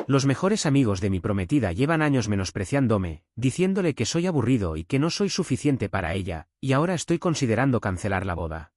Los mejores amigos de mi prometida llevan años menospreciándome, diciéndole que soy aburrido y que no soy suficiente para ella, y ahora estoy considerando cancelar la boda.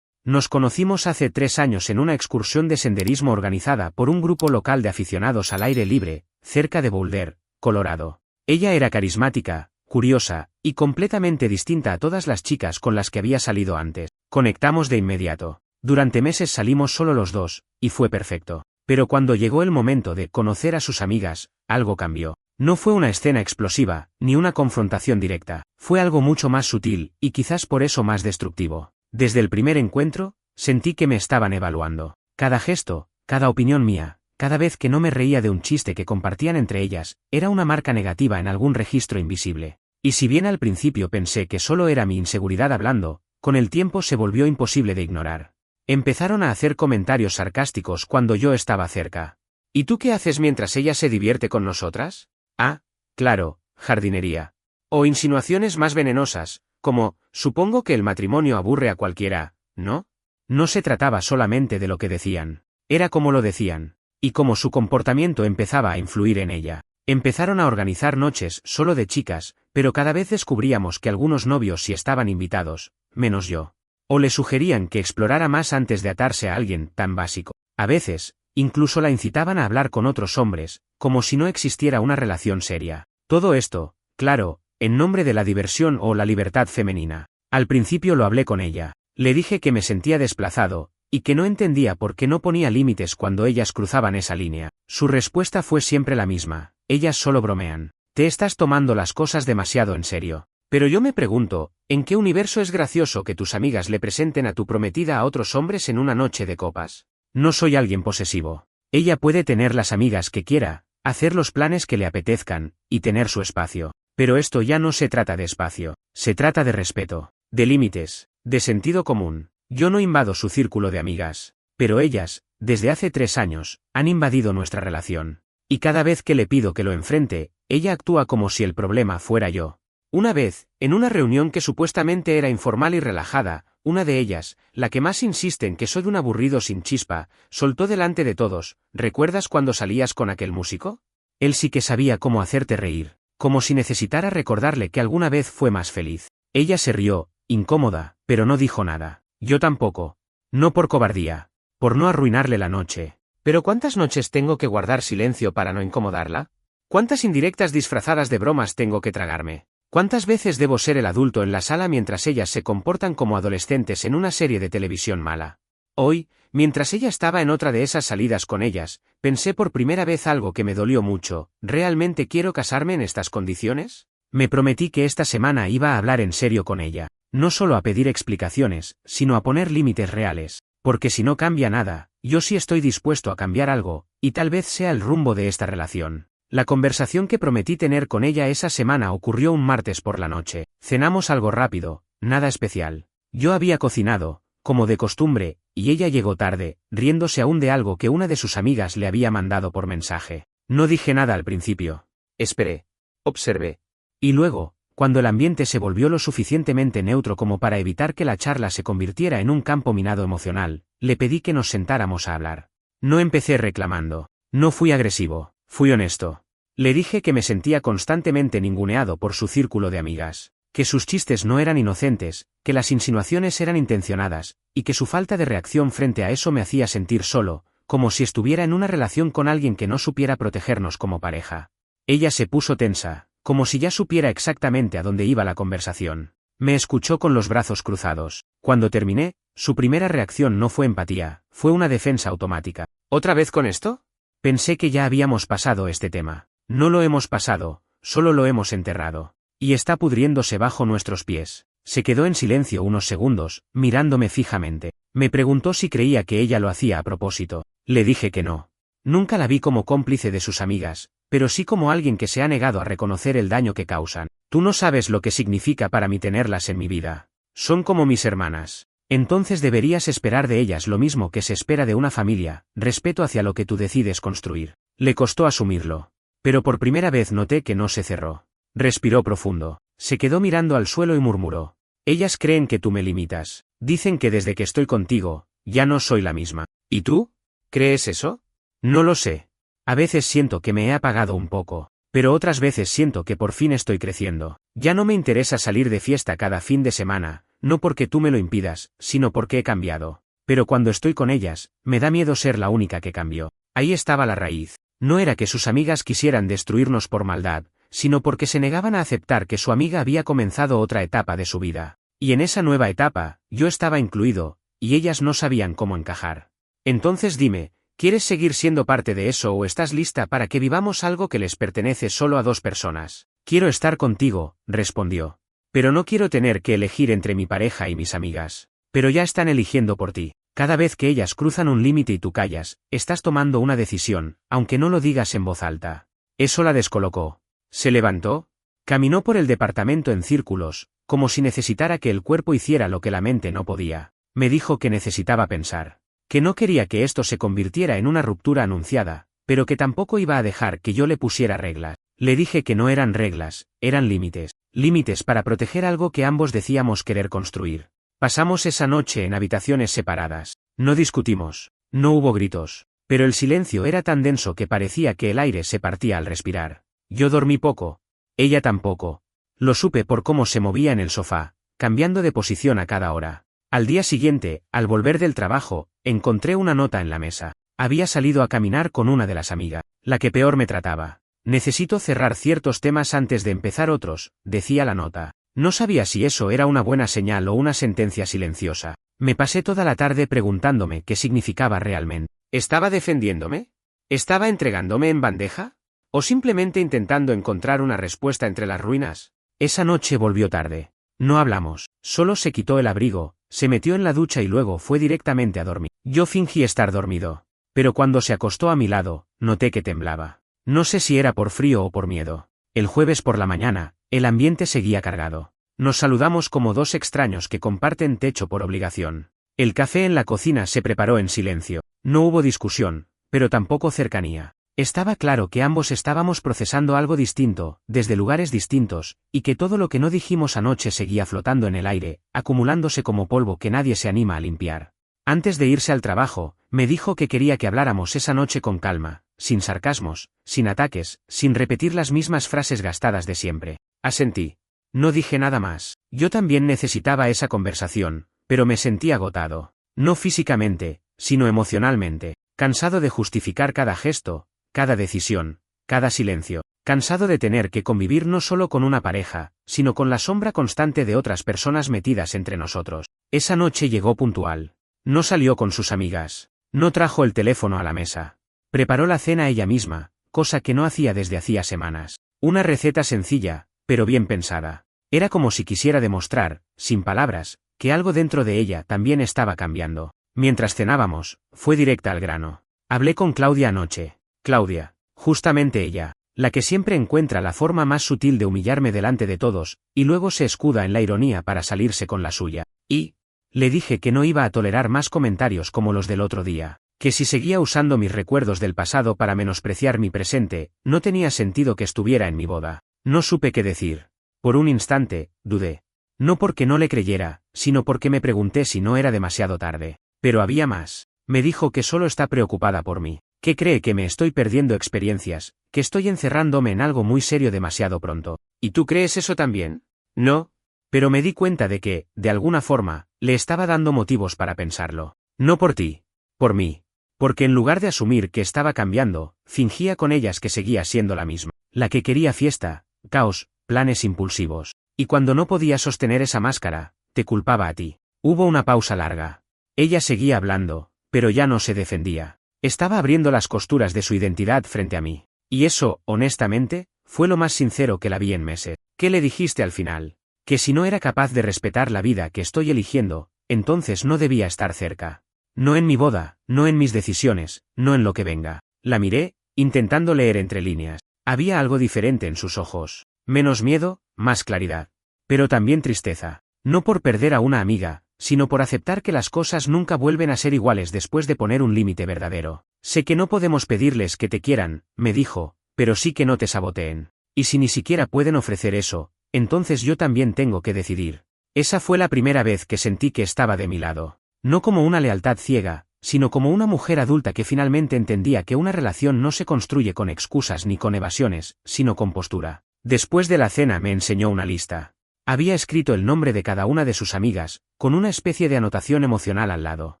Nos conocimos hace 3 años en una excursión de senderismo organizada por un grupo local de aficionados al aire libre, cerca de Boulder, Colorado. Ella era carismática, curiosa, y completamente distinta a todas las chicas con las que había salido antes. Conectamos de inmediato. Durante meses salimos solo los dos, y fue perfecto. Pero cuando llegó el momento de conocer a sus amigas, algo cambió. No fue una escena explosiva, ni una confrontación directa. Fue algo mucho más sutil, y quizás por eso más destructivo. Desde el primer encuentro, sentí que me estaban evaluando. Cada gesto, cada opinión mía, cada vez que no me reía de un chiste que compartían entre ellas, era una marca negativa en algún registro invisible. Y si bien al principio pensé que solo era mi inseguridad hablando, con el tiempo se volvió imposible de ignorar. Empezaron a hacer comentarios sarcásticos cuando yo estaba cerca. ¿Y tú qué haces mientras ella se divierte con nosotras? Ah, claro, jardinería. O insinuaciones más venenosas, como, supongo que el matrimonio aburre a cualquiera, ¿no? No se trataba solamente de lo que decían. Era como lo decían. Y cómo su comportamiento empezaba a influir en ella. Empezaron a organizar noches solo de chicas, pero cada vez descubríamos que algunos novios sí estaban invitados, menos yo. O le sugerían que explorara más antes de atarse a alguien tan básico. A veces, incluso la incitaban a hablar con otros hombres, como si no existiera una relación seria. Todo esto, claro, en nombre de la diversión o la libertad femenina. Al principio lo hablé con ella. Le dije que me sentía desplazado, y que no entendía por qué no ponía límites cuando ellas cruzaban esa línea. Su respuesta fue siempre la misma: ellas solo bromean. Te estás tomando las cosas demasiado en serio. Pero yo me pregunto, ¿en qué universo es gracioso que tus amigas le presenten a tu prometida a otros hombres en una noche de copas? No soy alguien posesivo. Ella puede tener las amigas que quiera, hacer los planes que le apetezcan, y tener su espacio. Pero esto ya no se trata de espacio, se trata de respeto, de límites, de sentido común. Yo no invado su círculo de amigas, pero ellas, desde hace 3 años, han invadido nuestra relación. Y cada vez que le pido que lo enfrente, ella actúa como si el problema fuera yo. Una vez, en una reunión que supuestamente era informal y relajada, una de ellas, la que más insiste en que soy un aburrido sin chispa, soltó delante de todos: ¿recuerdas cuando salías con aquel músico? Él sí que sabía cómo hacerte reír, como si necesitara recordarle que alguna vez fue más feliz. Ella se rió, incómoda, pero no dijo nada. Yo tampoco. No por cobardía, por no arruinarle la noche. ¿Pero cuántas noches tengo que guardar silencio para no incomodarla? ¿Cuántas indirectas disfrazadas de bromas tengo que tragarme? ¿Cuántas veces debo ser el adulto en la sala mientras ellas se comportan como adolescentes en una serie de televisión mala? Hoy, mientras ella estaba en otra de esas salidas con ellas, pensé por primera vez algo que me dolió mucho: ¿realmente quiero casarme en estas condiciones? Me prometí que esta semana iba a hablar en serio con ella, no solo a pedir explicaciones, sino a poner límites reales, porque si no cambia nada, yo sí estoy dispuesto a cambiar algo, y tal vez sea el rumbo de esta relación. La conversación que prometí tener con ella esa semana ocurrió un martes por la noche. Cenamos algo rápido, nada especial. Yo había cocinado, como de costumbre, y ella llegó tarde, riéndose aún de algo que una de sus amigas le había mandado por mensaje. No dije nada al principio. Esperé. Observé. Y luego, cuando el ambiente se volvió lo suficientemente neutro como para evitar que la charla se convirtiera en un campo minado emocional, le pedí que nos sentáramos a hablar. No empecé reclamando. No fui agresivo, fui honesto. Le dije que me sentía constantemente ninguneado por su círculo de amigas, que sus chistes no eran inocentes, que las insinuaciones eran intencionadas, y que su falta de reacción frente a eso me hacía sentir solo, como si estuviera en una relación con alguien que no supiera protegernos como pareja. Ella se puso tensa, como si ya supiera exactamente a dónde iba la conversación. Me escuchó con los brazos cruzados. Cuando terminé, su primera reacción no fue empatía, fue una defensa automática. ¿Otra vez con esto? Pensé que ya habíamos pasado este tema. No lo hemos pasado, solo lo hemos enterrado. Y está pudriéndose bajo nuestros pies. Se quedó en silencio unos segundos, mirándome fijamente. Me preguntó si creía que ella lo hacía a propósito. Le dije que no. Nunca la vi como cómplice de sus amigas, pero sí como alguien que se ha negado a reconocer el daño que causan. Tú no sabes lo que significa para mí tenerlas en mi vida. Son como mis hermanas. Entonces deberías esperar de ellas lo mismo que se espera de una familia: respeto hacia lo que tú decides construir. Le costó asumirlo. Pero por primera vez noté que no se cerró. Respiró profundo. Se quedó mirando al suelo y murmuró: ellas creen que tú me limitas. Dicen que desde que estoy contigo, ya no soy la misma. ¿Y tú? ¿Crees eso? No lo sé. A veces siento que me he apagado un poco, pero otras veces siento que por fin estoy creciendo. Ya no me interesa salir de fiesta cada fin de semana, no porque tú me lo impidas, sino porque he cambiado. Pero cuando estoy con ellas, me da miedo ser la única que cambió. Ahí estaba la raíz. No era que sus amigas quisieran destruirnos por maldad, sino porque se negaban a aceptar que su amiga había comenzado otra etapa de su vida. Y en esa nueva etapa, yo estaba incluido, y ellas no sabían cómo encajar. Entonces dime, ¿quieres seguir siendo parte de eso o estás lista para que vivamos algo que les pertenece solo a dos personas? Quiero estar contigo, respondió. Pero no quiero tener que elegir entre mi pareja y mis amigas. Pero ya están eligiendo por ti. Cada vez que ellas cruzan un límite y tú callas, estás tomando una decisión, aunque no lo digas en voz alta. Eso la descolocó. Se levantó, caminó por el departamento en círculos, como si necesitara que el cuerpo hiciera lo que la mente no podía. Me dijo que necesitaba pensar. Que no quería que esto se convirtiera en una ruptura anunciada, pero que tampoco iba a dejar que yo le pusiera reglas. Le dije que no eran reglas, eran límites. Límites para proteger algo que ambos decíamos querer construir. Pasamos esa noche en habitaciones separadas. No discutimos. No hubo gritos. Pero el silencio era tan denso que parecía que el aire se partía al respirar. Yo dormí poco. Ella tampoco. Lo supe por cómo se movía en el sofá, cambiando de posición a cada hora. Al día siguiente, al volver del trabajo, encontré una nota en la mesa. Había salido a caminar con una de las amigas, la que peor me trataba. Necesito cerrar ciertos temas antes de empezar otros, decía la nota. No sabía si eso era una buena señal o una sentencia silenciosa. Me pasé toda la tarde preguntándome qué significaba realmente. ¿Estaba defendiéndome? ¿Estaba entregándome en bandeja? ¿O simplemente intentando encontrar una respuesta entre las ruinas? Esa noche volvió tarde. No hablamos. Solo se quitó el abrigo, se metió en la ducha y luego fue directamente a dormir. Yo fingí estar dormido. Pero cuando se acostó a mi lado, noté que temblaba. No sé si era por frío o por miedo. El jueves por la mañana, el ambiente seguía cargado. Nos saludamos como dos extraños que comparten techo por obligación. El café en la cocina se preparó en silencio. No hubo discusión, pero tampoco cercanía. Estaba claro que ambos estábamos procesando algo distinto, desde lugares distintos, y que todo lo que no dijimos anoche seguía flotando en el aire, acumulándose como polvo que nadie se anima a limpiar. Antes de irse al trabajo, me dijo que quería que habláramos esa noche con calma, sin sarcasmos, sin ataques, sin repetir las mismas frases gastadas de siempre. Asentí. No dije nada más. Yo también necesitaba esa conversación, pero me sentí agotado. No físicamente, sino emocionalmente. Cansado de justificar cada gesto, cada decisión, cada silencio. Cansado de tener que convivir no solo con una pareja, sino con la sombra constante de otras personas metidas entre nosotros. Esa noche llegó puntual. No salió con sus amigas. No trajo el teléfono a la mesa. Preparó la cena ella misma, cosa que no hacía desde hacía semanas. Una receta sencilla, pero bien pensada. Era como si quisiera demostrar, sin palabras, que algo dentro de ella también estaba cambiando. Mientras cenábamos, fue directa al grano. Hablé con Claudia anoche. Claudia, justamente ella, la que siempre encuentra la forma más sutil de humillarme delante de todos, y luego se escuda en la ironía para salirse con la suya. Y le dije que no iba a tolerar más comentarios como los del otro día, que si seguía usando mis recuerdos del pasado para menospreciar mi presente, no tenía sentido que estuviera en mi boda. No supe qué decir. Por un instante, dudé. No porque no le creyera, sino porque me pregunté si no era demasiado tarde. Pero había más. Me dijo que solo está preocupada por mí, que cree que me estoy perdiendo experiencias, que estoy encerrándome en algo muy serio demasiado pronto. ¿Y tú crees eso también? No. Pero me di cuenta de que, de alguna forma, le estaba dando motivos para pensarlo. No por ti. Por mí. Porque en lugar de asumir que estaba cambiando, fingía con ellas que seguía siendo la misma. La que quería fiesta, caos, planes impulsivos. Y cuando no podía sostener esa máscara, te culpaba a ti. Hubo una pausa larga. Ella seguía hablando, pero ya no se defendía. Estaba abriendo las costuras de su identidad frente a mí. Y eso, honestamente, fue lo más sincero que la vi en meses. ¿Qué le dijiste al final? Que si no era capaz de respetar la vida que estoy eligiendo, entonces no debía estar cerca. No en mi boda, no en mis decisiones, no en lo que venga. La miré, intentando leer entre líneas. Había algo diferente en sus ojos. Menos miedo, más claridad. Pero también tristeza. No por perder a una amiga, sino por aceptar que las cosas nunca vuelven a ser iguales después de poner un límite verdadero. Sé que no podemos pedirles que te quieran, me dijo, pero sí que no te saboteen. Y si ni siquiera pueden ofrecer eso, entonces yo también tengo que decidir. Esa fue la primera vez que sentí que estaba de mi lado. No como una lealtad ciega, sino como una mujer adulta que finalmente entendía que una relación no se construye con excusas ni con evasiones, sino con postura. Después de la cena me enseñó una lista. Había escrito el nombre de cada una de sus amigas, con una especie de anotación emocional al lado.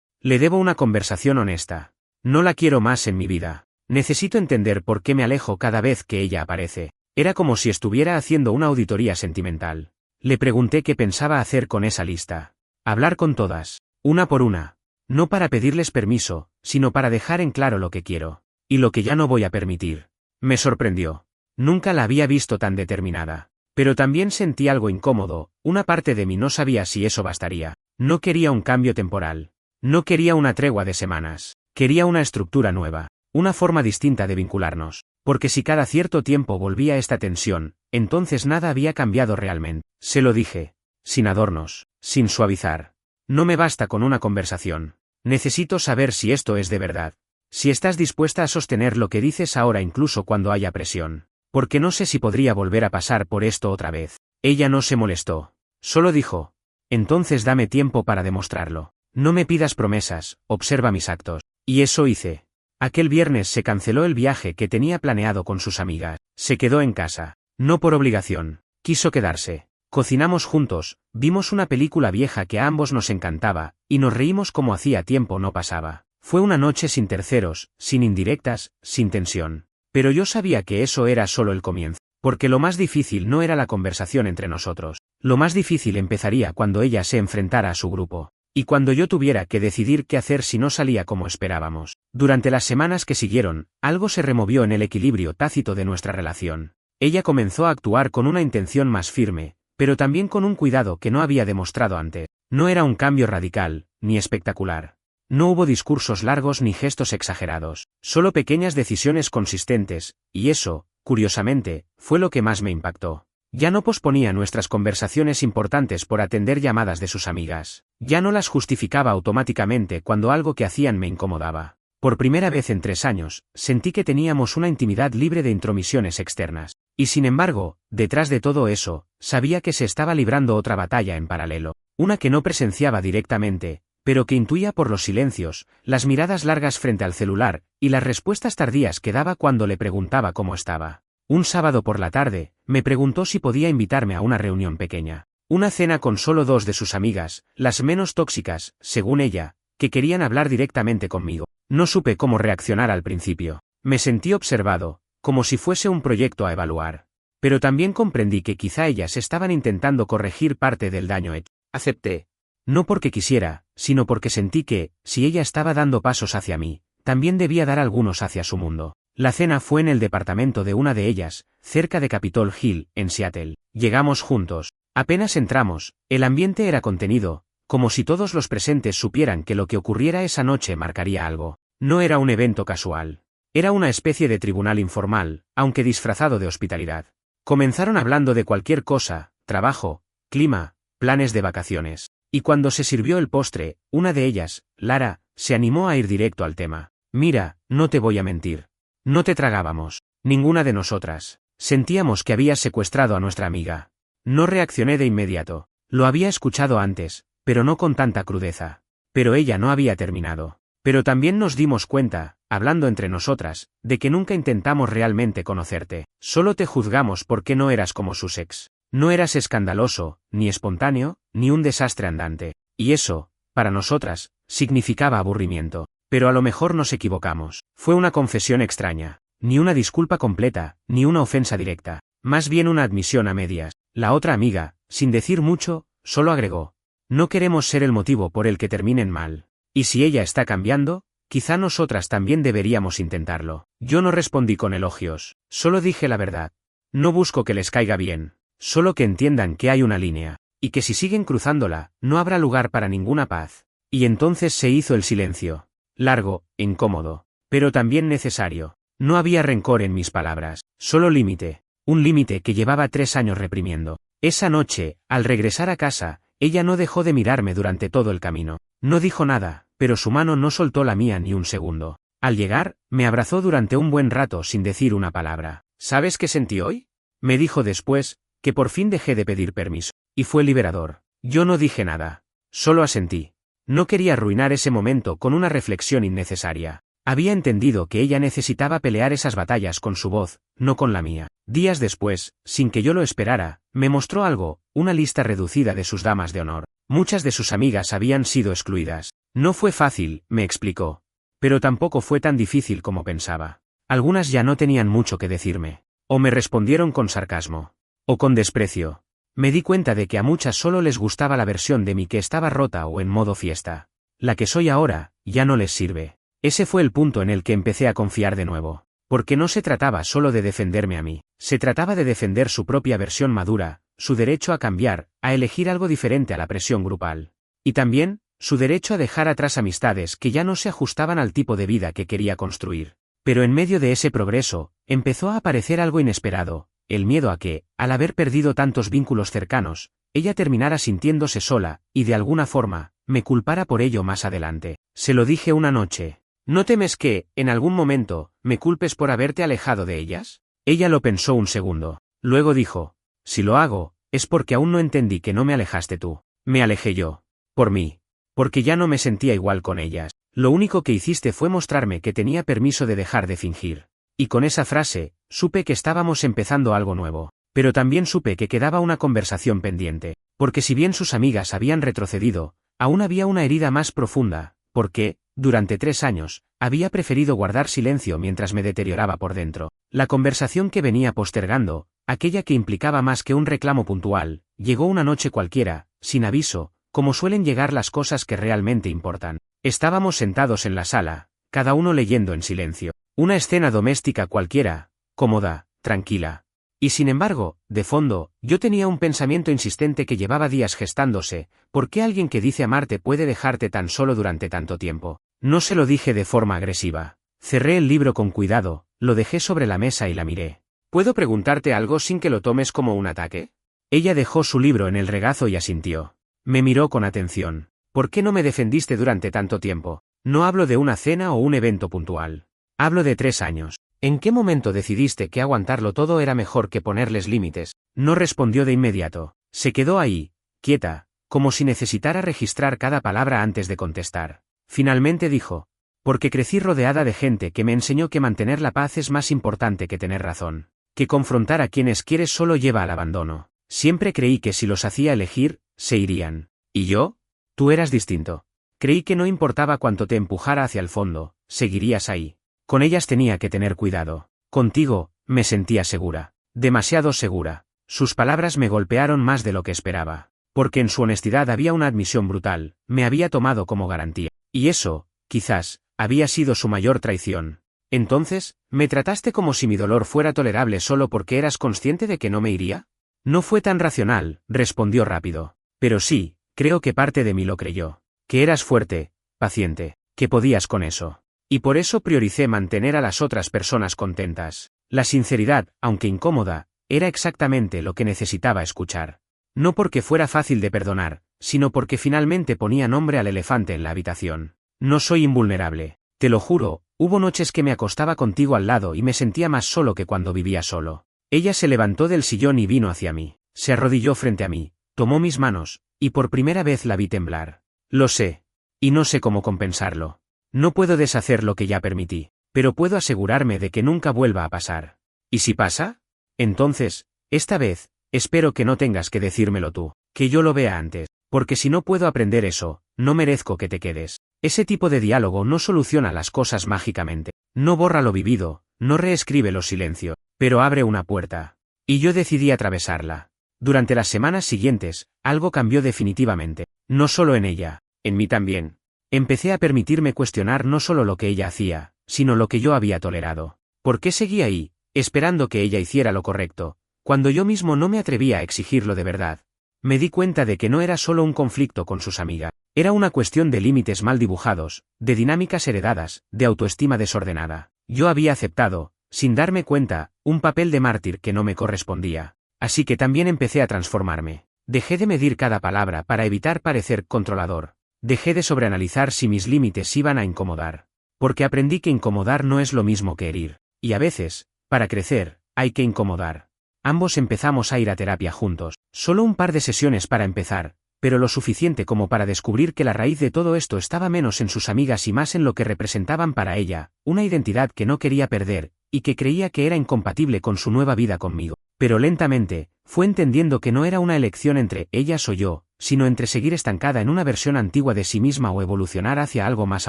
Le debo una conversación honesta. No la quiero más en mi vida. Necesito entender por qué me alejo cada vez que ella aparece. Era como si estuviera haciendo una auditoría sentimental. Le pregunté qué pensaba hacer con esa lista. Hablar con todas, una por una. No para pedirles permiso, sino para dejar en claro lo que quiero. Y lo que ya no voy a permitir. Me sorprendió. Nunca la había visto tan determinada. Pero también sentí algo incómodo, una parte de mí no sabía si eso bastaría. No quería un cambio temporal. No quería una tregua de semanas. Quería una estructura nueva. Una forma distinta de vincularnos. Porque si cada cierto tiempo volvía esta tensión, entonces nada había cambiado realmente. Se lo dije. Sin adornos, sin suavizar. No me basta con una conversación. Necesito saber si esto es de verdad. Si estás dispuesta a sostener lo que dices ahora incluso cuando haya presión. Porque no sé si podría volver a pasar por esto otra vez. Ella no se molestó. Solo dijo. Entonces dame tiempo para demostrarlo. No me pidas promesas, observa mis actos. Y eso hice. Aquel viernes se canceló el viaje que tenía planeado con sus amigas. Se quedó en casa. No por obligación. Quiso quedarse. Cocinamos juntos, vimos una película vieja que a ambos nos encantaba, y nos reímos como hacía tiempo no pasaba. Fue una noche sin terceros, sin indirectas, sin tensión. Pero yo sabía que eso era solo el comienzo. Porque lo más difícil no era la conversación entre nosotros. Lo más difícil empezaría cuando ella se enfrentara a su grupo. Y cuando yo tuviera que decidir qué hacer si no salía como esperábamos. Durante las semanas que siguieron, algo se removió en el equilibrio tácito de nuestra relación. Ella comenzó a actuar con una intención más firme, pero también con un cuidado que no había demostrado antes. No era un cambio radical, ni espectacular. No hubo discursos largos ni gestos exagerados, solo pequeñas decisiones consistentes, y eso, curiosamente, fue lo que más me impactó. Ya no posponía nuestras conversaciones importantes por atender llamadas de sus amigas. Ya no las justificaba automáticamente cuando algo que hacían me incomodaba. Por primera vez en 3 años, sentí que teníamos una intimidad libre de intromisiones externas. Y sin embargo, detrás de todo eso, sabía que se estaba librando otra batalla en paralelo. Una que no presenciaba directamente, pero que intuía por los silencios, las miradas largas frente al celular, y las respuestas tardías que daba cuando le preguntaba cómo estaba. Un sábado por la tarde, me preguntó si podía invitarme a una reunión pequeña. Una cena con solo 2 de sus amigas, las menos tóxicas, según ella, que querían hablar directamente conmigo. No supe cómo reaccionar al principio. Me sentí observado, como si fuese un proyecto a evaluar. Pero también comprendí que quizá ellas estaban intentando corregir parte del daño hecho. Acepté. No porque quisiera, sino porque sentí que, si ella estaba dando pasos hacia mí, también debía dar algunos hacia su mundo. La cena fue en el departamento de una de ellas, cerca de Capitol Hill, en Seattle. Llegamos juntos. Apenas entramos, el ambiente era contenido, como si todos los presentes supieran que lo que ocurriera esa noche marcaría algo. No era un evento casual. Era una especie de tribunal informal, aunque disfrazado de hospitalidad. Comenzaron hablando de cualquier cosa, trabajo, clima, planes de vacaciones. Y cuando se sirvió el postre, una de ellas, Lara, se animó a ir directo al tema. Mira, no te voy a mentir. No te tragábamos. Ninguna de nosotras. Sentíamos que habías secuestrado a nuestra amiga. No reaccioné de inmediato. Lo había escuchado antes, pero no con tanta crudeza. Pero ella no había terminado. Pero también nos dimos cuenta, hablando entre nosotras, de que nunca intentamos realmente conocerte. Solo te juzgamos porque no eras como sus ex. No eras escandaloso, ni espontáneo, ni un desastre andante. Y eso, para nosotras, significaba aburrimiento. Pero a lo mejor nos equivocamos. Fue una confesión extraña. Ni una disculpa completa, ni una ofensa directa. Más bien una admisión a medias. La otra amiga, sin decir mucho, solo agregó. No queremos ser el motivo por el que terminen mal. Y si ella está cambiando, quizá nosotras también deberíamos intentarlo. Yo no respondí con elogios, solo dije la verdad. No busco que les caiga bien, solo que entiendan que hay una línea, y que si siguen cruzándola, no habrá lugar para ninguna paz. Y entonces se hizo el silencio. Largo, incómodo, pero también necesario. No había rencor en mis palabras, solo límite. Un límite que llevaba 3 años reprimiendo. Esa noche, al regresar a casa, ella no dejó de mirarme durante todo el camino. No dijo nada, pero su mano no soltó la mía ni un segundo. Al llegar, me abrazó durante un buen rato sin decir una palabra. ¿Sabes qué sentí hoy? Me dijo después, que por fin dejé de pedir permiso. Y fue liberador. Yo no dije nada. Solo asentí. No quería arruinar ese momento con una reflexión innecesaria. Había entendido que ella necesitaba pelear esas batallas con su voz, no con la mía. Días después, sin que yo lo esperara, me mostró algo, una lista reducida de sus damas de honor. Muchas de sus amigas habían sido excluidas. No fue fácil, me explicó. Pero tampoco fue tan difícil como pensaba. Algunas ya no tenían mucho que decirme. O me respondieron con sarcasmo. O con desprecio. Me di cuenta de que a muchas solo les gustaba la versión de mí que estaba rota o en modo fiesta. La que soy ahora, ya no les sirve. Ese fue el punto en el que empecé a confiar de nuevo. Porque no se trataba solo de defenderme a mí. Se trataba de defender su propia versión madura, su derecho a cambiar, a elegir algo diferente a la presión grupal. Y también, su derecho a dejar atrás amistades que ya no se ajustaban al tipo de vida que quería construir. Pero en medio de ese progreso, empezó a aparecer algo inesperado, el miedo a que, al haber perdido tantos vínculos cercanos, ella terminara sintiéndose sola, y de alguna forma, me culpara por ello más adelante. Se lo dije una noche. ¿No temes que, en algún momento, me culpes por haberte alejado de ellas? Ella lo pensó un segundo. Luego dijo, si lo hago, es porque aún no entendí que no me alejaste tú. Me alejé yo. Por mí. Porque ya no me sentía igual con ellas. Lo único que hiciste fue mostrarme que tenía permiso de dejar de fingir. Y con esa frase, supe que estábamos empezando algo nuevo. Pero también supe que quedaba una conversación pendiente. Porque si bien sus amigas habían retrocedido, aún había una herida más profunda, porque, durante 3 años, había preferido guardar silencio mientras me deterioraba por dentro. La conversación que venía postergando, aquella que implicaba más que un reclamo puntual, llegó una noche cualquiera, sin aviso, como suelen llegar las cosas que realmente importan. Estábamos sentados en la sala, cada uno leyendo en silencio. Una escena doméstica cualquiera, cómoda, tranquila. Y sin embargo, de fondo, yo tenía un pensamiento insistente que llevaba días gestándose: ¿por qué alguien que dice amarte puede dejarte tan solo durante tanto tiempo? No se lo dije de forma agresiva. Cerré el libro con cuidado, lo dejé sobre la mesa y la miré. ¿Puedo preguntarte algo sin que lo tomes como un ataque? Ella dejó su libro en el regazo y asintió. Me miró con atención. ¿Por qué no me defendiste durante tanto tiempo? No hablo de una cena o un evento puntual. Hablo de 3 años. ¿En qué momento decidiste que aguantarlo todo era mejor que ponerles límites? No respondió de inmediato. Se quedó ahí, quieta, como si necesitara registrar cada palabra antes de contestar. Finalmente dijo: porque crecí rodeada de gente que me enseñó que mantener la paz es más importante que tener razón. Que confrontar a quienes quieres solo lleva al abandono. Siempre creí que si los hacía elegir, se irían. ¿Y yo? Tú eras distinto. Creí que no importaba cuánto te empujara hacia el fondo, seguirías ahí. Con ellas tenía que tener cuidado. Contigo, me sentía segura. Demasiado segura. Sus palabras me golpearon más de lo que esperaba. Porque en su honestidad había una admisión brutal, me había tomado como garantía. Y eso, quizás, había sido su mayor traición. Entonces, ¿me trataste como si mi dolor fuera tolerable solo porque eras consciente de que no me iría? No fue tan racional, respondió rápido. Pero sí, creo que parte de mí lo creyó. Que eras fuerte, paciente, que podías con eso. Y por eso prioricé mantener a las otras personas contentas. La sinceridad, aunque incómoda, era exactamente lo que necesitaba escuchar. No porque fuera fácil de perdonar, sino porque finalmente ponía nombre al elefante en la habitación. No soy invulnerable. Te lo juro, hubo noches que me acostaba contigo al lado y me sentía más solo que cuando vivía solo. Ella se levantó del sillón y vino hacia mí. Se arrodilló frente a mí, tomó mis manos, y por primera vez la vi temblar. Lo sé. Y no sé cómo compensarlo. No puedo deshacer lo que ya permití, pero puedo asegurarme de que nunca vuelva a pasar. ¿Y si pasa? Entonces, esta vez, espero que no tengas que decírmelo tú, que yo lo vea antes, porque si no puedo aprender eso, no merezco que te quedes. Ese tipo de diálogo no soluciona las cosas mágicamente, no borra lo vivido, no reescribe los silencios, pero abre una puerta. Y yo decidí atravesarla. Durante las semanas siguientes, algo cambió definitivamente, no solo en ella, en mí también. Empecé a permitirme cuestionar no solo lo que ella hacía, sino lo que yo había tolerado. ¿Por qué seguía ahí, esperando que ella hiciera lo correcto, cuando yo mismo no me atrevía a exigirlo de verdad? Me di cuenta de que no era solo un conflicto con sus amigas, era una cuestión de límites mal dibujados, de dinámicas heredadas, de autoestima desordenada. Yo había aceptado, sin darme cuenta, un papel de mártir que no me correspondía. Así que también empecé a transformarme. Dejé de medir cada palabra para evitar parecer controlador. Dejé de sobreanalizar si mis límites iban a incomodar. Porque aprendí que incomodar no es lo mismo que herir. Y a veces, para crecer, hay que incomodar. Ambos empezamos a ir a terapia juntos. Solo un par de sesiones para empezar, pero lo suficiente como para descubrir que la raíz de todo esto estaba menos en sus amigas y más en lo que representaban para ella, una identidad que no quería perder, y que creía que era incompatible con su nueva vida conmigo. Pero lentamente, fue entendiendo que no era una elección entre ellas o yo, sino entre seguir estancada en una versión antigua de sí misma o evolucionar hacia algo más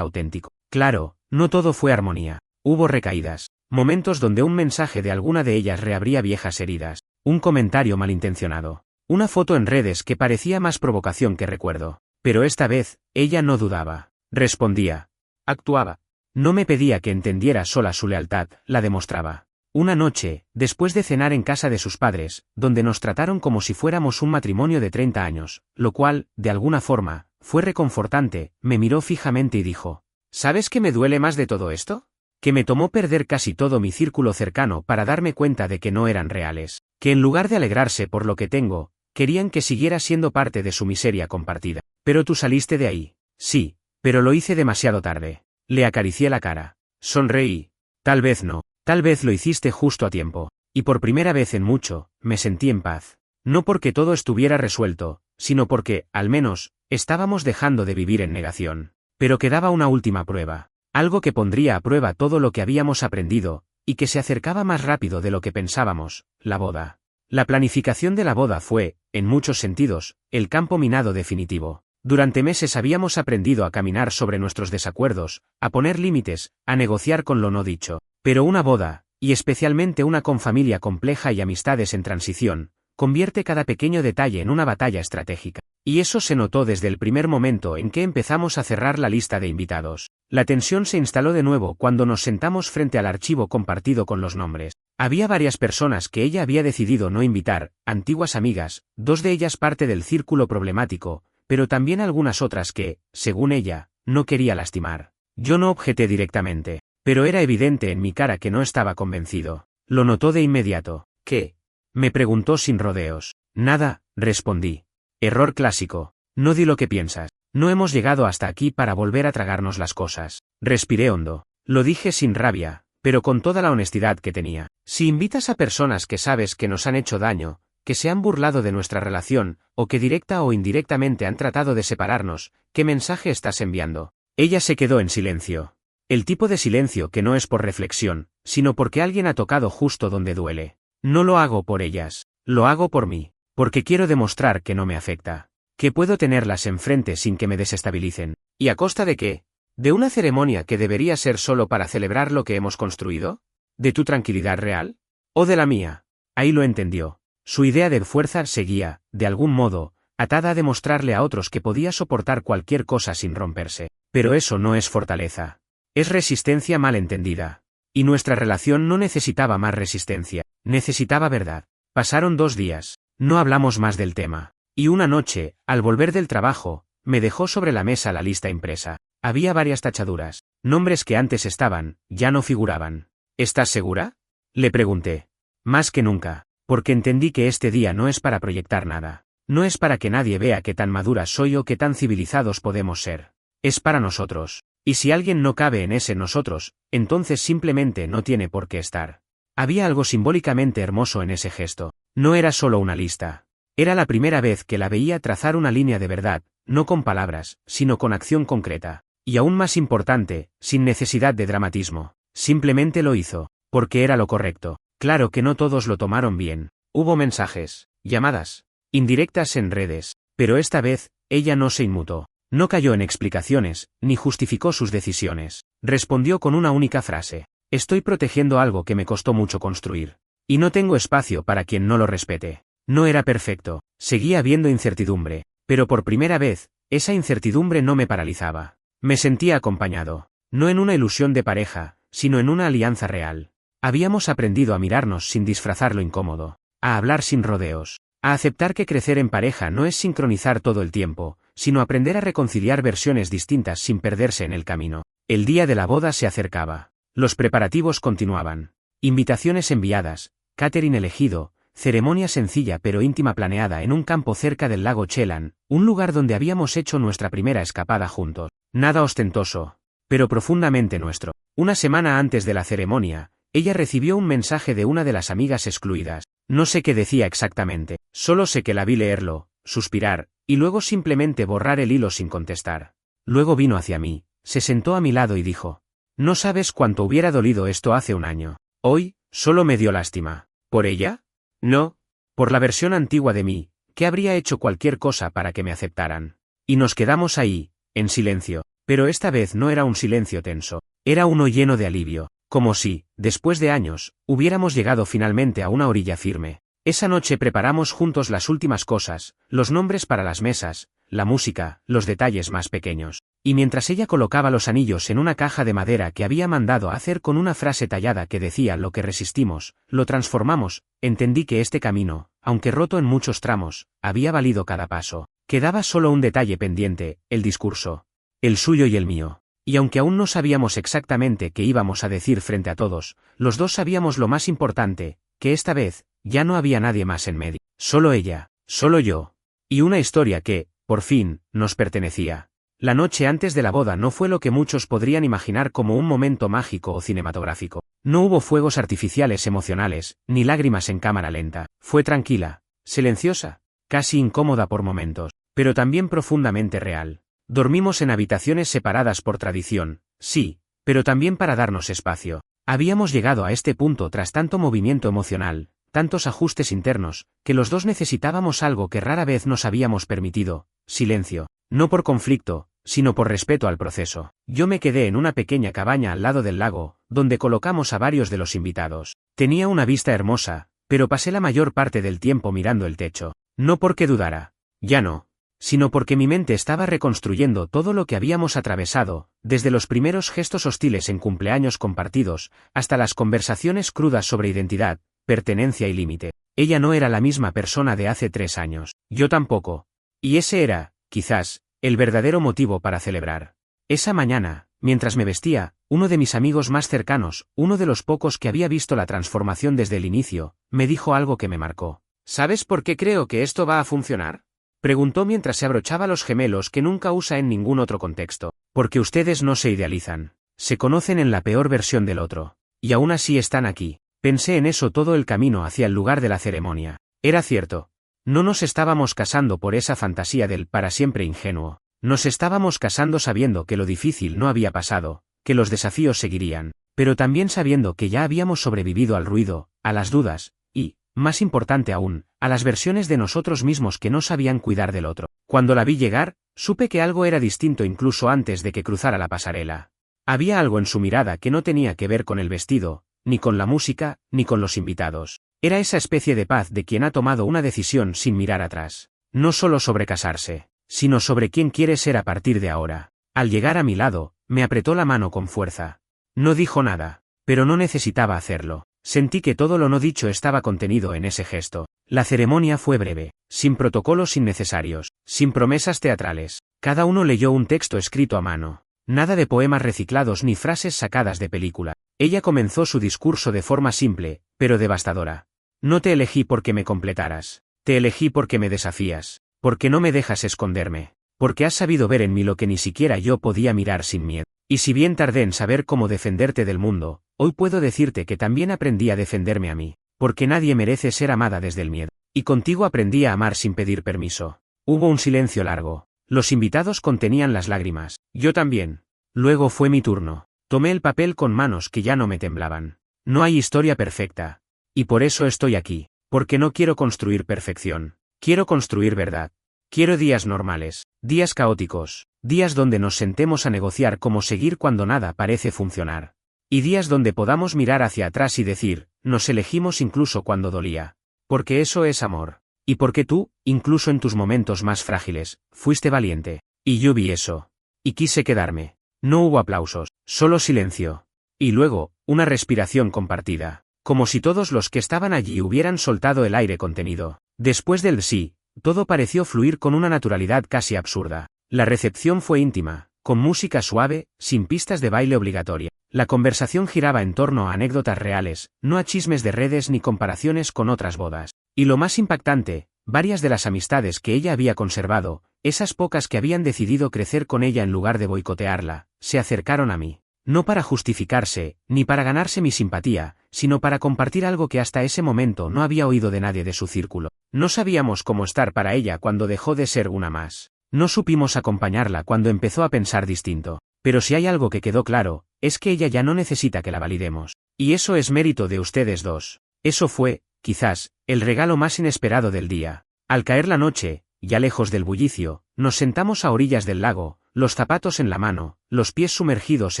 auténtico. Claro, no todo fue armonía. Hubo recaídas, momentos donde un mensaje de alguna de ellas reabría viejas heridas, un comentario malintencionado, una foto en redes que parecía más provocación que recuerdo. Pero esta vez, ella no dudaba. Respondía. Actuaba. No me pedía que entendiera sola su lealtad, la demostraba. Una noche, después de cenar en casa de sus padres, donde nos trataron como si fuéramos un matrimonio de 30 años, lo cual, de alguna forma, fue reconfortante, me miró fijamente y dijo, ¿sabes qué me duele más de todo esto? Que me tomó perder casi todo mi círculo cercano para darme cuenta de que no eran reales, que en lugar de alegrarse por lo que tengo, querían que siguiera siendo parte de su miseria compartida. Pero tú saliste de ahí. Sí, pero lo hice demasiado tarde. Le acaricié la cara. Sonreí. Tal vez no. Tal vez lo hiciste justo a tiempo. Y por primera vez en mucho, me sentí en paz. No porque todo estuviera resuelto, sino porque, al menos, estábamos dejando de vivir en negación. Pero quedaba una última prueba. Algo que pondría a prueba todo lo que habíamos aprendido, y que se acercaba más rápido de lo que pensábamos, la boda. La planificación de la boda fue, en muchos sentidos, el campo minado definitivo. Durante meses habíamos aprendido a caminar sobre nuestros desacuerdos, a poner límites, a negociar con lo no dicho. Pero una boda, y especialmente una con familia compleja y amistades en transición, convierte cada pequeño detalle en una batalla estratégica. Y eso se notó desde el primer momento en que empezamos a cerrar la lista de invitados. La tensión se instaló de nuevo cuando nos sentamos frente al archivo compartido con los nombres. Había varias personas que ella había decidido no invitar, antiguas amigas, 2 de ellas parte del círculo problemático, pero también algunas otras que, según ella, no quería lastimar. Yo no objeté directamente, pero era evidente en mi cara que no estaba convencido. Lo notó de inmediato. ¿Qué? Me preguntó sin rodeos. Nada, respondí. Error clásico. No di lo que piensas. No hemos llegado hasta aquí para volver a tragarnos las cosas. Respiré hondo. Lo dije sin rabia, pero con toda la honestidad que tenía. Si invitas a personas que sabes que nos han hecho daño, que se han burlado de nuestra relación, o que directa o indirectamente han tratado de separarnos, ¿qué mensaje estás enviando? Ella se quedó en silencio. El tipo de silencio que no es por reflexión, sino porque alguien ha tocado justo donde duele. No lo hago por ellas, lo hago por mí, porque quiero demostrar que no me afecta, que puedo tenerlas enfrente sin que me desestabilicen. ¿Y a costa de qué? ¿De una ceremonia que debería ser solo para celebrar lo que hemos construido? ¿De tu tranquilidad real? ¿O de la mía? Ahí lo entendió. Su idea de fuerza seguía, de algún modo, atada a demostrarle a otros que podía soportar cualquier cosa sin romperse. Pero eso no es fortaleza. Es resistencia mal entendida. Y nuestra relación no necesitaba más resistencia, necesitaba verdad. Pasaron 2 días, no hablamos más del tema. Y una noche, al volver del trabajo, me dejó sobre la mesa la lista impresa. Había varias tachaduras, nombres que antes estaban, ya no figuraban. ¿Estás segura? Le pregunté. Más que nunca, porque entendí que este día no es para proyectar nada. No es para que nadie vea qué tan madura soy o qué tan civilizados podemos ser. Es para nosotros. Y si alguien no cabe en ese nosotros, entonces simplemente no tiene por qué estar. Había algo simbólicamente hermoso en ese gesto. No era solo una lista. Era la primera vez que la veía trazar una línea de verdad, no con palabras, sino con acción concreta. Y aún más importante, sin necesidad de dramatismo. Simplemente lo hizo, porque era lo correcto. Claro que no todos lo tomaron bien. Hubo mensajes, llamadas, indirectas en redes, pero esta vez, ella no se inmutó. No cayó en explicaciones, ni justificó sus decisiones. Respondió con una única frase. Estoy protegiendo algo que me costó mucho construir. Y no tengo espacio para quien no lo respete. No era perfecto, seguía habiendo incertidumbre, pero por primera vez, esa incertidumbre no me paralizaba. Me sentía acompañado, no en una ilusión de pareja, sino en una alianza real. Habíamos aprendido a mirarnos sin disfrazar lo incómodo, a hablar sin rodeos, a aceptar que crecer en pareja no es sincronizar todo el tiempo, sino aprender a reconciliar versiones distintas sin perderse en el camino. El día de la boda se acercaba. Los preparativos continuaban. Invitaciones enviadas, catering elegido, ceremonia sencilla pero íntima planeada en un campo cerca del lago Chelan, un lugar donde habíamos hecho nuestra primera escapada juntos. Nada ostentoso, pero profundamente nuestro. Una semana antes de la ceremonia, ella recibió un mensaje de una de las amigas excluidas. No sé qué decía exactamente, solo sé que la vi leerlo, suspirar, y luego simplemente borrar el hilo sin contestar. Luego vino hacia mí, se sentó a mi lado y dijo: «No sabes cuánto hubiera dolido esto hace un año. Hoy, solo me dio lástima. ¿Por ella? No. Por la versión antigua de mí, que habría hecho cualquier cosa para que me aceptaran». Y nos quedamos ahí, en silencio, pero esta vez no era un silencio tenso, era uno lleno de alivio, como si, después de años, hubiéramos llegado finalmente a una orilla firme. Esa noche preparamos juntos las últimas cosas, los nombres para las mesas, la música, los detalles más pequeños. Y mientras ella colocaba los anillos en una caja de madera que había mandado a hacer con una frase tallada que decía lo que resistimos, lo transformamos, entendí que este camino, aunque roto en muchos tramos, había valido cada paso. Quedaba solo un detalle pendiente, el discurso. El suyo y el mío. Y aunque aún no sabíamos exactamente qué íbamos a decir frente a todos, los dos sabíamos lo más importante, que esta vez, ya no había nadie más en medio. Solo ella, solo yo. Y una historia que, por fin, nos pertenecía. La noche antes de la boda no fue lo que muchos podrían imaginar como un momento mágico o cinematográfico. No hubo fuegos artificiales emocionales, ni lágrimas en cámara lenta. Fue tranquila, silenciosa, casi incómoda por momentos, pero también profundamente real. Dormimos en habitaciones separadas por tradición, sí, pero también para darnos espacio. Habíamos llegado a este punto tras tanto movimiento emocional, tantos ajustes internos, que los dos necesitábamos algo que rara vez nos habíamos permitido: silencio. No por conflicto, sino por respeto al proceso. Yo me quedé en una pequeña cabaña al lado del lago, donde colocamos a varios de los invitados. Tenía una vista hermosa, pero pasé la mayor parte del tiempo mirando el techo. No porque dudara, ya no, sino porque mi mente estaba reconstruyendo todo lo que habíamos atravesado, desde los primeros gestos hostiles en cumpleaños compartidos, hasta las conversaciones crudas sobre identidad, pertenencia y límite. Ella no era la misma persona de hace 3 años, yo tampoco. Y ese era, quizás, el verdadero motivo para celebrar. Esa mañana, mientras me vestía, uno de mis amigos más cercanos, uno de los pocos que había visto la transformación desde el inicio, me dijo algo que me marcó. ¿Sabes por qué creo que esto va a funcionar?, preguntó mientras se abrochaba los gemelos que nunca usa en ningún otro contexto. Porque ustedes no se idealizan. Se conocen en la peor versión del otro. Y aún así están aquí. Pensé en eso todo el camino hacia el lugar de la ceremonia. Era cierto. No nos estábamos casando por esa fantasía del para siempre ingenuo. Nos estábamos casando sabiendo que lo difícil no había pasado, que los desafíos seguirían, pero también sabiendo que ya habíamos sobrevivido al ruido, a las dudas, y, más importante aún, a las versiones de nosotros mismos que no sabían cuidar del otro. Cuando la vi llegar, supe que algo era distinto incluso antes de que cruzara la pasarela. Había algo en su mirada que no tenía que ver con el vestido, ni con la música, ni con los invitados. Era esa especie de paz de quien ha tomado una decisión sin mirar atrás. No solo sobre casarse, sino sobre quién quiere ser a partir de ahora. Al llegar a mi lado, me apretó la mano con fuerza. No dijo nada, pero no necesitaba hacerlo. Sentí que todo lo no dicho estaba contenido en ese gesto. La ceremonia fue breve, sin protocolos innecesarios, sin promesas teatrales. Cada uno leyó un texto escrito a mano. Nada de poemas reciclados ni frases sacadas de película. Ella comenzó su discurso de forma simple, pero devastadora. No te elegí porque me completaras. Te elegí porque me desafías. Porque no me dejas esconderme. Porque has sabido ver en mí lo que ni siquiera yo podía mirar sin miedo. Y si bien tardé en saber cómo defenderte del mundo, hoy puedo decirte que también aprendí a defenderme a mí. Porque nadie merece ser amada desde el miedo. Y contigo aprendí a amar sin pedir permiso. Hubo un silencio largo. Los invitados contenían las lágrimas. Yo también. Luego fue mi turno. Tomé el papel con manos que ya no me temblaban. No hay historia perfecta. Y por eso estoy aquí. Porque no quiero construir perfección. Quiero construir verdad. Quiero días normales, días caóticos, días donde nos sentemos a negociar cómo seguir cuando nada parece funcionar. Y días donde podamos mirar hacia atrás y decir, nos elegimos incluso cuando dolía. Porque eso es amor. Y porque tú, incluso en tus momentos más frágiles, fuiste valiente. Y yo vi eso. Y quise quedarme. No hubo aplausos, solo silencio. Y luego, una respiración compartida. Como si todos los que estaban allí hubieran soltado el aire contenido. Después del sí, todo pareció fluir con una naturalidad casi absurda. La recepción fue íntima, con música suave, sin pistas de baile obligatoria. La conversación giraba en torno a anécdotas reales, no a chismes de redes ni comparaciones con otras bodas. Y lo más impactante, varias de las amistades que ella había conservado, esas pocas que habían decidido crecer con ella en lugar de boicotearla, se acercaron a mí. No para justificarse, ni para ganarse mi simpatía, sino para compartir algo que hasta ese momento no había oído de nadie de su círculo. No sabíamos cómo estar para ella cuando dejó de ser una más. No supimos acompañarla cuando empezó a pensar distinto. Pero si hay algo que quedó claro, es que ella ya no necesita que la validemos. Y eso es mérito de ustedes dos. Eso fue, quizás, el regalo más inesperado del día. Al caer la noche, ya lejos del bullicio, nos sentamos a orillas del lago, los zapatos en la mano, los pies sumergidos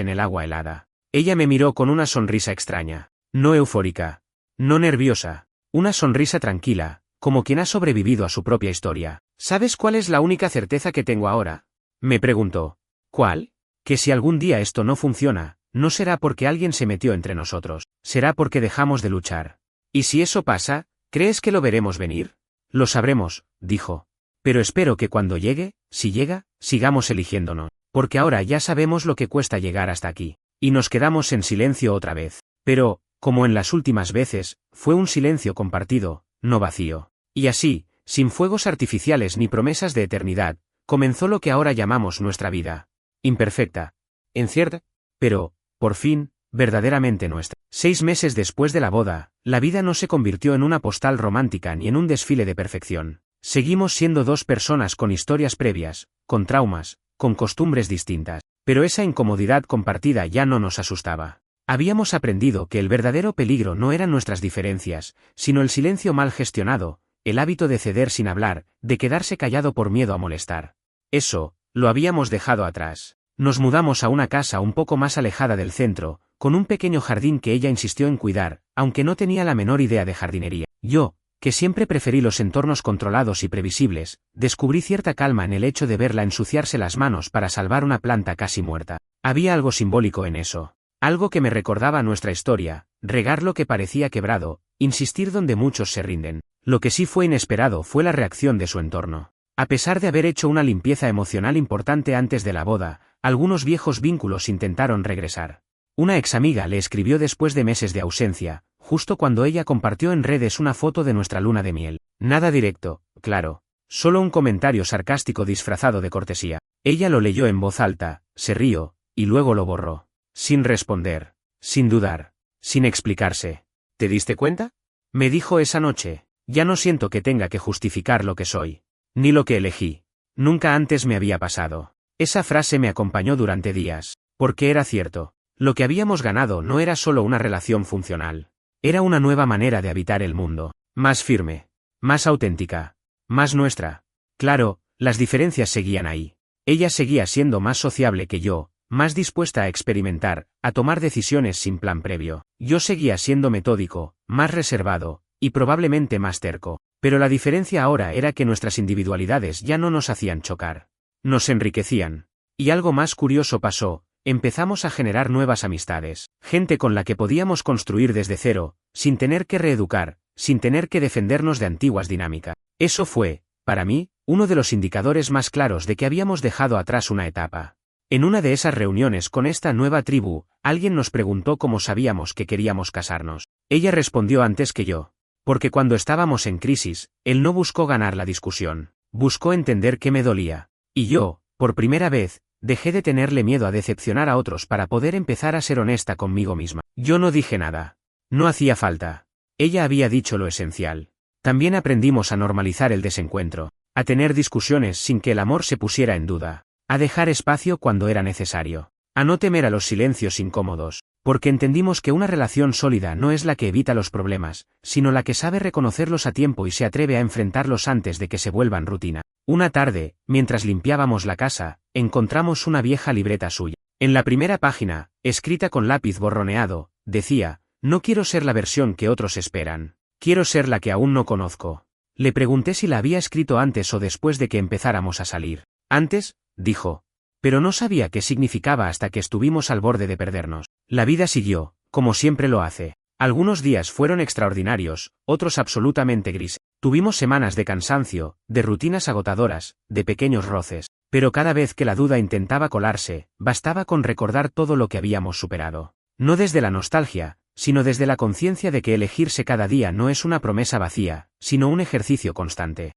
en el agua helada. Ella me miró con una sonrisa extraña, no eufórica, no nerviosa, una sonrisa tranquila, como quien ha sobrevivido a su propia historia. ¿Sabes cuál es la única certeza que tengo ahora? Me preguntó. ¿Cuál? Que si algún día esto no funciona, no será porque alguien se metió entre nosotros, será porque dejamos de luchar. ¿Y si eso pasa, crees que lo veremos venir? Lo sabremos, dijo. Pero espero que cuando llegue, si llega, sigamos eligiéndonos, porque ahora ya sabemos lo que cuesta llegar hasta aquí. Y nos quedamos en silencio otra vez. Pero, como en las últimas veces, fue un silencio compartido, no vacío. Y así, sin fuegos artificiales ni promesas de eternidad, comenzó lo que ahora llamamos nuestra vida. Imperfecta, incierta, pero, por fin, verdaderamente nuestra. 6 meses después de la boda, la vida no se convirtió en una postal romántica ni en un desfile de perfección. Seguimos siendo dos personas con historias previas, con traumas, con costumbres distintas, pero esa incomodidad compartida ya no nos asustaba. Habíamos aprendido que el verdadero peligro no eran nuestras diferencias, sino el silencio mal gestionado, el hábito de ceder sin hablar, de quedarse callado por miedo a molestar. Eso, lo habíamos dejado atrás. Nos mudamos a una casa un poco más alejada del centro, con un pequeño jardín que ella insistió en cuidar, aunque no tenía la menor idea de jardinería. Yo, que siempre preferí los entornos controlados y previsibles, descubrí cierta calma en el hecho de verla ensuciarse las manos para salvar una planta casi muerta. Había algo simbólico en eso. Algo que me recordaba nuestra historia, regar lo que parecía quebrado, insistir donde muchos se rinden. Lo que sí fue inesperado fue la reacción de su entorno. A pesar de haber hecho una limpieza emocional importante antes de la boda, algunos viejos vínculos intentaron regresar. Una examiga le escribió después de meses de ausencia, justo cuando ella compartió en redes una foto de nuestra luna de miel. Nada directo, claro. Solo un comentario sarcástico disfrazado de cortesía. Ella lo leyó en voz alta, se rió, y luego lo borró. Sin responder, sin dudar, sin explicarse. ¿Te diste cuenta? Me dijo esa noche. Ya no siento que tenga que justificar lo que soy. Ni lo que elegí. Nunca antes me había pasado. Esa frase me acompañó durante días. Porque era cierto. Lo que habíamos ganado no era solo una relación funcional. Era una nueva manera de habitar el mundo. Más firme. Más auténtica. Más nuestra. Claro, las diferencias seguían ahí. Ella seguía siendo más sociable que yo, más dispuesta a experimentar, a tomar decisiones sin plan previo. Yo seguía siendo metódico, más reservado, y probablemente más terco. Pero la diferencia ahora era que nuestras individualidades ya no nos hacían chocar. Nos enriquecían. Y algo más curioso pasó. Empezamos a generar nuevas amistades, gente con la que podíamos construir desde cero, sin tener que reeducar, sin tener que defendernos de antiguas dinámicas. Eso fue, para mí, uno de los indicadores más claros de que habíamos dejado atrás una etapa. En una de esas reuniones con esta nueva tribu, alguien nos preguntó cómo sabíamos que queríamos casarnos. Ella respondió antes que yo. Porque cuando estábamos en crisis, él no buscó ganar la discusión, buscó entender qué me dolía. Y yo, por primera vez, dejé de tenerle miedo a decepcionar a otros para poder empezar a ser honesta conmigo misma. Yo no dije nada. No hacía falta. Ella había dicho lo esencial. También aprendimos a normalizar el desencuentro, a tener discusiones sin que el amor se pusiera en duda, a dejar espacio cuando era necesario, a no temer a los silencios incómodos, porque entendimos que una relación sólida no es la que evita los problemas, sino la que sabe reconocerlos a tiempo y se atreve a enfrentarlos antes de que se vuelvan rutina. Una tarde, mientras limpiábamos la casa, encontramos una vieja libreta suya. En la primera página, escrita con lápiz borroneado, decía: no quiero ser la versión que otros esperan. Quiero ser la que aún no conozco. Le pregunté si la había escrito antes o después de que empezáramos a salir. Antes, dijo. Pero no sabía qué significaba hasta que estuvimos al borde de perdernos. La vida siguió, como siempre lo hace. Algunos días fueron extraordinarios, otros absolutamente grises. Tuvimos semanas de cansancio, de rutinas agotadoras, de pequeños roces, pero cada vez que la duda intentaba colarse, bastaba con recordar todo lo que habíamos superado. No desde la nostalgia, sino desde la conciencia de que elegirse cada día no es una promesa vacía, sino un ejercicio constante.